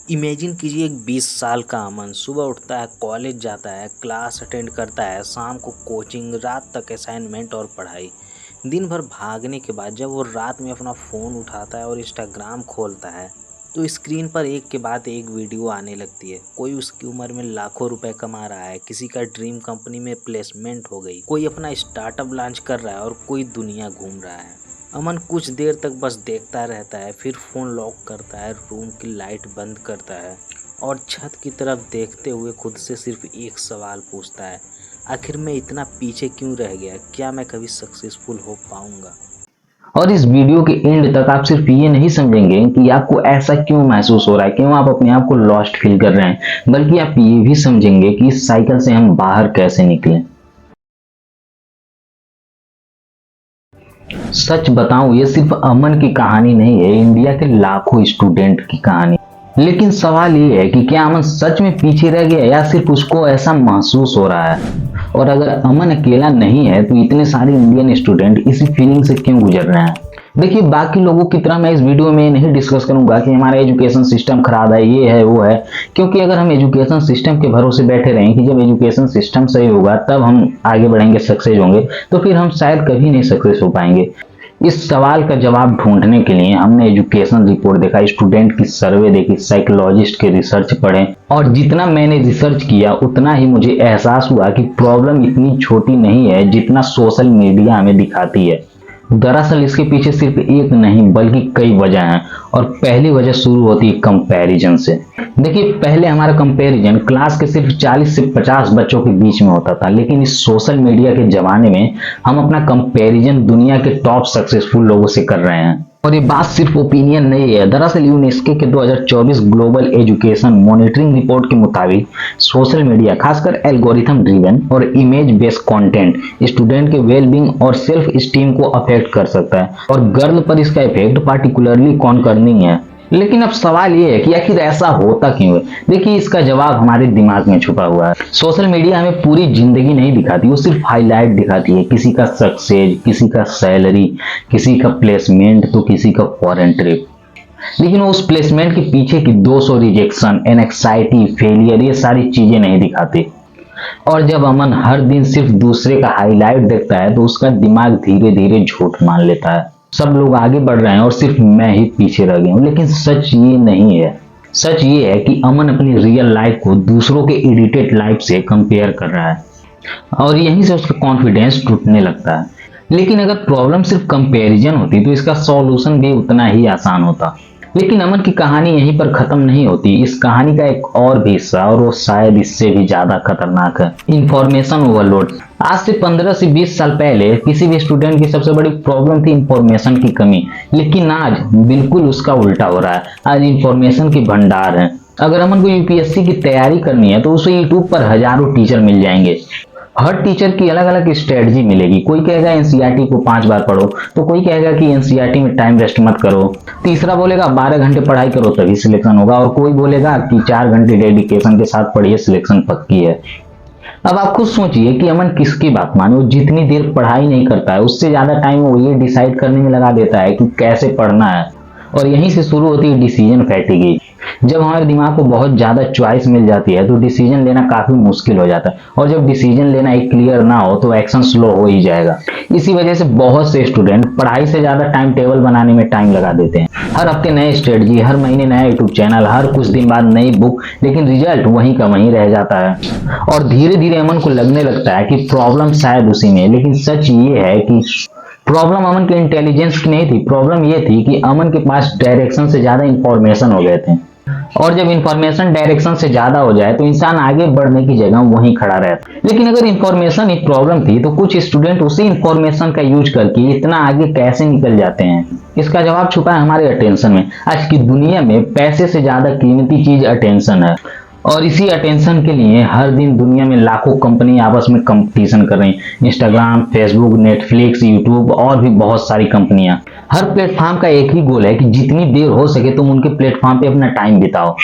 Imagine कीजिए एक 20 साल का अमन सुबह उठता है, कॉलेज जाता है, क्लास अटेंड करता है, शाम को कोचिंग, रात तक असाइनमेंट और पढ़ाई। दिन भर भागने के बाद जब वो रात में अपना फ़ोन उठाता है और इंस्टाग्राम खोलता है तो स्क्रीन पर एक के बाद एक वीडियो आने लगती है। कोई उसकी उम्र में लाखों रुपए कमा रहा है, किसी का ड्रीम कंपनी में प्लेसमेंट हो गई, कोई अपना स्टार्टअप लॉन्च कर रहा है और कोई दुनिया घूम रहा है। अमन कुछ देर तक बस देखता रहता है, फिर फ़ोन लॉक करता है, रूम की लाइट बंद करता है और छत की तरफ देखते हुए खुद से सिर्फ एक सवाल पूछता है, आखिर मैं इतना पीछे क्यों रह गया? क्या मैं कभी सक्सेसफुल हो पाऊंगा? और इस वीडियो के एंड तक आप सिर्फ ये नहीं समझेंगे कि आपको ऐसा क्यों महसूस हो रहा है, क्यों आप अपने आप को लॉस्ट फील कर रहे हैं, बल्कि आप ये भी समझेंगे कि इस साइकिल से हम बाहर कैसे निकलें। सच बताऊं, ये सिर्फ अमन की कहानी नहीं है, इंडिया के लाखों स्टूडेंट की कहानी। लेकिन सवाल ये है कि क्या अमन सच में पीछे रह गया या सिर्फ उसको ऐसा महसूस हो रहा है। और अगर अमन अकेला नहीं है तो इतने सारे इंडियन स्टूडेंट इसी फीलिंग से क्यों गुजर रहे हैं। देखिए, बाकी लोगों की तरह मैं इस वीडियो में नहीं डिस्कस करूंगा कि हमारा एजुकेशन सिस्टम खराब है, ये है वो है, क्योंकि अगर हम एजुकेशन सिस्टम के भरोसे बैठे रहें कि जब एजुकेशन सिस्टम सही होगा तब हम आगे बढ़ेंगे, सक्सेस होंगे, तो फिर हम शायद कभी नहीं सक्सेस हो पाएंगे। इस सवाल का जवाब ढूंढने के लिए हमने एजुकेशन रिपोर्ट देखा, स्टूडेंट की सर्वे देखी, साइकोलॉजिस्ट के रिसर्च पढ़े, और जितना मैंने रिसर्च किया उतना ही मुझे एहसास हुआ कि प्रॉब्लम इतनी छोटी नहीं है जितना सोशल मीडिया हमें दिखाती है। दरअसल इसके पीछे सिर्फ एक नहीं बल्कि कई वजह हैं, और पहली वजह शुरू होती है कंपैरिजन से। देखिए, पहले हमारा कंपैरिजन क्लास के सिर्फ 40 से 50 बच्चों के बीच में होता था, लेकिन इस सोशल मीडिया के जमाने में हम अपना कंपैरिजन दुनिया के टॉप सक्सेसफुल लोगों से कर रहे हैं। और ये बात सिर्फ ओपिनियन नहीं है, दरअसल यूनेस्को के 2024 ग्लोबल एजुकेशन मॉनिटरिंग रिपोर्ट के मुताबिक सोशल मीडिया, खासकर एल्गोरिथम ड्रिवन और इमेज बेस्ड कंटेंट, स्टूडेंट के वेलबींग और सेल्फ स्टीम को अफेक्ट कर सकता है, और गर्ल पर इसका इफेक्ट पार्टिकुलरली कॉन्कर्निंग है। लेकिन अब सवाल ये है कि आखिर ऐसा होता क्यों है। देखिए, इसका जवाब हमारे दिमाग में छुपा हुआ है। सोशल मीडिया हमें पूरी जिंदगी नहीं दिखाती, वो सिर्फ हाईलाइट दिखाती है। किसी का सक्सेस, किसी का सैलरी, किसी का प्लेसमेंट, तो किसी का फॉरेन ट्रिप। लेकिन वो उस प्लेसमेंट के पीछे की 200 रिजेक्शन, एनक्साइटी, फेलियर, ये सारी चीजें नहीं दिखाती। और जब अमन हर दिन सिर्फ दूसरे का हाईलाइट देखता है तो उसका दिमाग धीरे धीरे झूठ मान लेता है। सब लोग आगे बढ़ रहे हैं और सिर्फ मैं ही पीछे रह गया हूं। लेकिन सच ये नहीं है। सच ये है कि अमन अपनी रियल लाइफ को दूसरों के एडिटेड लाइफ से कंपेयर कर रहा है, और यहीं से उसका कॉन्फिडेंस टूटने लगता है। लेकिन अगर प्रॉब्लम सिर्फ कंपैरिजन होती तो इसका सॉल्यूशन भी उतना ही आसान होता। लेकिन अमन की कहानी यहीं पर खत्म नहीं होती। इस कहानी का एक और भी हिस्सा, और वो शायद इससे भी ज्यादा खतरनाक है, इंफॉर्मेशन ओवरलोड। आज से 15 से 20 साल पहले किसी भी स्टूडेंट की सबसे बड़ी प्रॉब्लम थी इंफॉर्मेशन की कमी, लेकिन आज बिल्कुल उसका उल्टा हो रहा है। आज इंफॉर्मेशन की भंडार है। अगर अमन को यूपीएससी की तैयारी करनी है तो उसे यूट्यूब पर हजारों टीचर मिल जाएंगे। हर टीचर की अलग अलग स्ट्रेटजी मिलेगी। कोई कहेगा एनसीईआरटी को 5 बार पढ़ो, तो कोई कहेगा कि एनसीईआरटी में टाइम वेस्ट मत करो, तीसरा बोलेगा 12 घंटे पढ़ाई करो तभी सिलेक्शन होगा, और कोई बोलेगा कि 4 घंटे डेडिकेशन के साथ पढ़िए, सिलेक्शन पक्की है। अब आप खुद सोचिए कि अमन किसकी बात माने। वो जितनी देर पढ़ाई नहीं करता है उससे ज्यादा टाइम वो ये डिसाइड करने में लगा देता है कि कैसे पढ़ना है। और यहीं से शुरू होती है डिसीजन फैटिगी। जब हमारे दिमाग को बहुत ज्यादा चॉइस मिल जाती है तो डिसीजन लेना काफी मुश्किल हो जाता है, और जब डिसीजन लेना एक क्लियर ना हो तो एक्शन स्लो हो ही जाएगा। इसी वजह से बहुत से स्टूडेंट पढ़ाई से ज्यादा टाइम टेबल बनाने में टाइम लगा देते हैं। हर हफ्ते नए स्ट्रेटजी, हर महीने नया यूट्यूब चैनल, हर कुछ दिन बाद नई बुक, लेकिन रिजल्ट वहीं का वहीं रह जाता है। और धीरे धीरे अमन को लगने लगता है कि प्रॉब्लम शायद उसी में। लेकिन सच ये है कि प्रॉब्लम अमन के इंटेलिजेंस की नहीं थी। प्रॉब्लम ये थी कि अमन के पास डायरेक्शन से ज्यादा इंफॉर्मेशन हो गए थे, और जब इंफॉर्मेशन डायरेक्शन से ज्यादा हो जाए तो इंसान आगे बढ़ने की जगह वहीं खड़ा रहता है। लेकिन अगर इंफॉर्मेशन एक प्रॉब्लम थी तो कुछ स्टूडेंट उसी इंफॉर्मेशन का यूज करके इतना आगे कैसे निकल जाते हैं। इसका जवाब छुपा है हमारे अटेंशन में। आज की दुनिया में पैसे से ज्यादा कीमती चीज अटेंशन है, और इसी अटेंशन के लिए हर दिन दुनिया में लाखों कंपनी आपस में कंपटीशन कर रही हैं। इंस्टाग्राम, फेसबुक, नेटफ्लिक्स, यूट्यूब और भी बहुत सारी कंपनियां। हर प्लेटफॉर्म का एक ही गोल है कि जितनी देर हो सके तुम उनके प्लेटफॉर्म पे अपना टाइम बिताओ।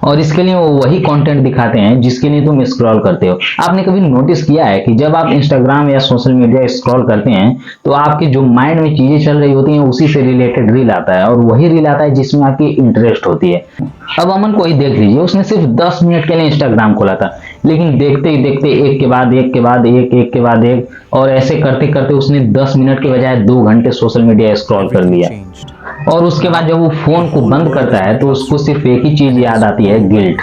और इसके लिए वो वही कंटेंट दिखाते हैं जिसके लिए तुम स्क्रॉल करते हो। आपने कभी नोटिस किया है कि जब आप इंस्टाग्राम या सोशल मीडिया स्क्रॉल करते हैं तो आपके जो माइंड में चीजें चल रही होती हैं उसी से रिलेटेड रील आता है, और वही रील आता है जिसमें आपकी इंटरेस्ट होती है। अब अमन को ही देख लीजिए, उसने सिर्फ 10 मिनट के लिए इंस्टाग्राम खोला था, लेकिन देखते ही देखते एक के बाद एक के बाद एक, एक के बाद एक, और ऐसे करते करते उसने 10 मिनट के बजाय 2 घंटे सोशल मीडिया स्क्रॉल कर लिया। और उसके बाद जब वो फोन को बंद करता है तो उसको सिर्फ एक ही चीज याद आती है, गिल्ट।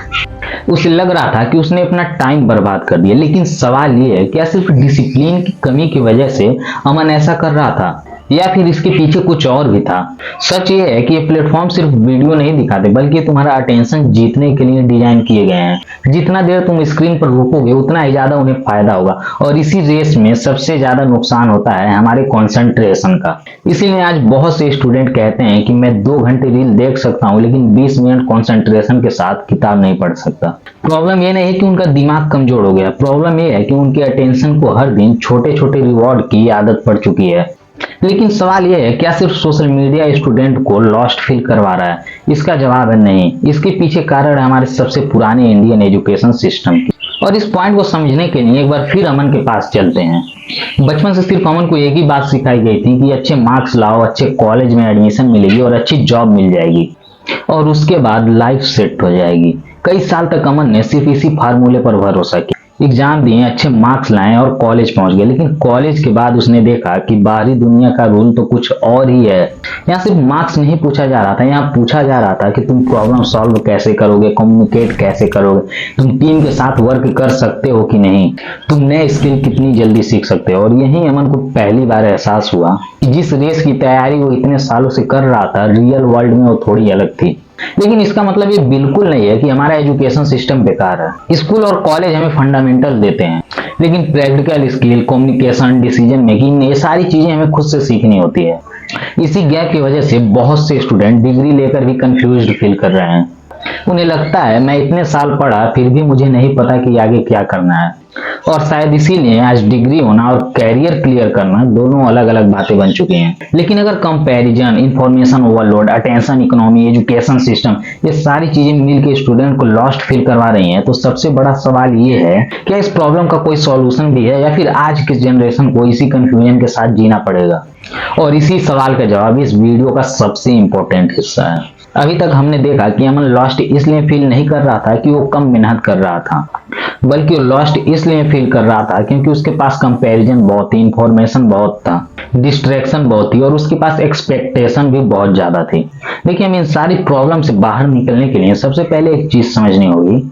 उसे लग रहा था कि उसने अपना टाइम बर्बाद कर दिया। लेकिन सवाल ये है, क्या सिर्फ डिसिप्लिन की कमी की वजह से अमन ऐसा कर रहा था, या फिर इसके पीछे कुछ और भी था? सच ये है कि ये प्लेटफॉर्म सिर्फ वीडियो नहीं दिखाते, बल्कि तुम्हारा अटेंशन जीतने के लिए डिजाइन किए गए हैं। जितना देर तुम स्क्रीन पर रुकोगे उतना ही ज्यादा उन्हें फायदा होगा, और इसी रेस में सबसे ज्यादा नुकसान होता है हमारे कंसंट्रेशन का। इसीलिए आज बहुत से स्टूडेंट कहते हैं कि मैं 2 घंटे रील देख सकता हूँ, लेकिन 20 मिनट कंसंट्रेशन के साथ किताब नहीं पढ़ सकता। प्रॉब्लम ये नहीं है कि उनका दिमाग कमजोर हो गया, प्रॉब्लम ये है कि उनके अटेंशन को हर दिन छोटे छोटे रिवॉर्ड की आदत पड़ चुकी है। लेकिन सवाल यह है, क्या सिर्फ सोशल मीडिया स्टूडेंट को लॉस्ट फील करवा रहा है? इसका जवाब है नहीं। इसके पीछे कारण है हमारे सबसे पुराने इंडियन एजुकेशन सिस्टम की। और इस पॉइंट को समझने के लिए एक बार फिर अमन के पास चलते हैं। बचपन से सिर्फ अमन को एक ही बात सिखाई गई थी कि अच्छे मार्क्स लाओ, अच्छे कॉलेज में एडमिशन मिलेगी और अच्छी जॉब मिल जाएगी, और उसके बाद लाइफ सेट हो जाएगी। कई साल तक अमन ने सिर्फ इसी फार्मूले पर भरोसा किया, एग्जाम दिए, अच्छे मार्क्स लाए और कॉलेज पहुंच गए। लेकिन कॉलेज के बाद उसने देखा कि बाहरी दुनिया का रूल तो कुछ और ही है। यहाँ सिर्फ मार्क्स नहीं पूछा जा रहा था, यहाँ पूछा जा रहा था कि तुम प्रॉब्लम सॉल्व कैसे करोगे, कम्युनिकेट कैसे करोगे, तुम टीम के साथ वर्क कर सकते हो कि नहीं, तुम नए स्किल कितनी जल्दी सीख सकते हो। और यही अमन को पहली बार एहसास हुआ कि जिस रेस की तैयारी वो इतने सालों से कर रहा था, रियल वर्ल्ड में वो थोड़ी अलग थी। लेकिन इसका मतलब ये बिल्कुल नहीं है कि हमारा एजुकेशन सिस्टम बेकार है। स्कूल और कॉलेज हमें फंडामेंटल देते हैं, लेकिन practical skill, communication, decision making, ये सारी चीजें हमें खुद से सीखनी होती है। इसी गैप की वजह से बहुत से स्टूडेंट डिग्री लेकर भी कंफ्यूज्ड फील कर रहे हैं। उन्हें लगता है मैं इतने साल पढ़ा फिर भी मुझे नहीं पता कि आगे क्या करना है। और शायद इसीलिए आज डिग्री होना और कैरियर क्लियर करना दोनों अलग अलग बातें बन चुकी हैं। लेकिन अगर comparison, information overload, attention economy, education system, ये सारी चीजें मिलकर स्टूडेंट को लॉस्ट फील करवा रही हैं, तो सबसे बड़ा सवाल ये है, क्या इस प्रॉब्लम का कोई सॉल्यूशन भी है, या फिर आज की जनरेशन को इसी कंफ्यूजन के साथ जीना पड़ेगा? और इसी सवाल का जवाब इस वीडियो का सबसे इंपॉर्टेंट हिस्सा है। अभी तक हमने देखा कि अमन लॉस्ट इसलिए फील नहीं कर रहा था कि वो कम मेहनत कर रहा था, बल्कि वो लॉस्ट इसलिए फील कर रहा था क्योंकि उसके पास कंपैरिजन बहुत थी, इंफॉर्मेशन बहुत था, डिस्ट्रैक्शन बहुत थी, और उसके पास एक्सपेक्टेशन भी बहुत ज्यादा थी। देखिए, हम इन सारी प्रॉब्लम से बाहर निकलने के लिए सबसे पहले एक चीज समझनी होगी।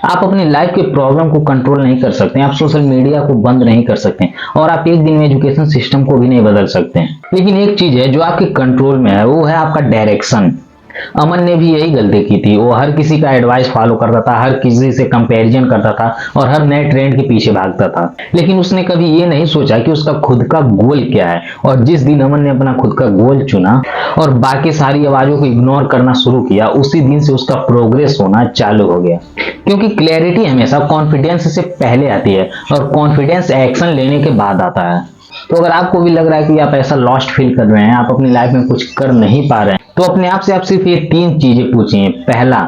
आप अपनी लाइफ के प्रॉब्लम को कंट्रोल नहीं कर सकते, आप सोशल मीडिया को बंद नहीं कर सकते, और आप एक दिन में एजुकेशन सिस्टम को भी नहीं बदल सकते। लेकिन एक चीज है जो आपके कंट्रोल में है, वो है आपका डायरेक्शन। अमन ने भी यही गलती की थी। वो हर किसी का एडवाइस फॉलो करता था, हर किसी से कंपैरिजन करता था और हर नए ट्रेंड के पीछे भागता था। लेकिन उसने कभी ये नहीं सोचा कि उसका खुद का गोल क्या है। और जिस दिन अमन ने अपना खुद का गोल चुना और बाकी सारी आवाजों को इग्नोर करना शुरू किया, उसी दिन से उसका प्रोग्रेस होना चालू हो गया। क्योंकि क्लैरिटी हमेशा कॉन्फिडेंस से पहले आती है और कॉन्फिडेंस एक्शन लेने के बाद आता है। तो अगर आपको भी लग रहा है कि आप ऐसा लॉस्ट फील कर रहे हैं, आप अपनी लाइफ में कुछ कर नहीं पा रहे हैं, तो अपने आप से आप सिर्फ ये 3 चीजें पूछिए। पहला,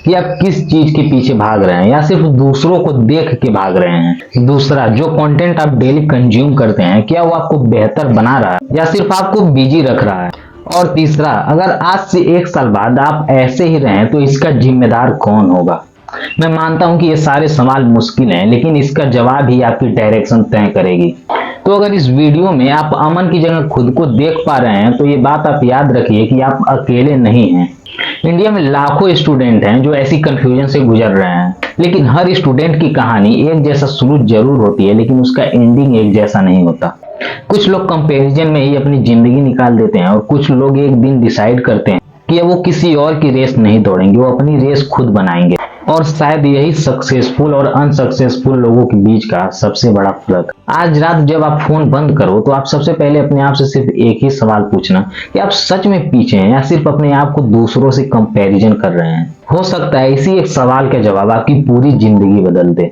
कि आप किस चीज के पीछे भाग रहे हैं, या सिर्फ दूसरों को देख के भाग रहे हैं। दूसरा, जो कंटेंट आप डेली कंज्यूम करते हैं, क्या वो आपको बेहतर बना रहा है या सिर्फ आपको बिजी रख रहा है। और तीसरा, अगर आज से 1 साल बाद आप ऐसे ही रहें तो इसका जिम्मेदार कौन होगा। मैं मानता हूं कि ये सारे सवाल मुश्किल हैं, लेकिन इसका जवाब ही आपकी डायरेक्शन तय करेगी। तो अगर इस वीडियो में आप अमन की जगह खुद को देख पा रहे हैं, तो ये बात आप याद रखिए कि आप अकेले नहीं हैं। इंडिया में लाखों स्टूडेंट हैं जो ऐसी कंफ्यूजन से गुजर रहे हैं, लेकिन हर स्टूडेंट की कहानी एक जैसा शुरू जरूर होती है, लेकिन उसका एंडिंग एक जैसा नहीं होता। कुछ लोग कंपैरिजन में ही अपनी जिंदगी निकाल देते हैं, और कुछ लोग एक दिन डिसाइड करते हैं कि वो किसी और की रेस नहीं दौड़ेंगे, वो अपनी रेस खुद बनाएंगे। और शायद यही सक्सेसफुल और अनसक्सेसफुल लोगों के बीच का सबसे बड़ा फर्क। आज रात जब आप फोन बंद करो, तो आप सबसे पहले अपने आप से सिर्फ एक ही सवाल पूछना कि आप सच में पीछे हैं या सिर्फ अपने आप को दूसरों से कंपैरिजन कर रहे हैं। हो सकता है इसी एक सवाल का जवाब आपकी पूरी जिंदगी बदल दे।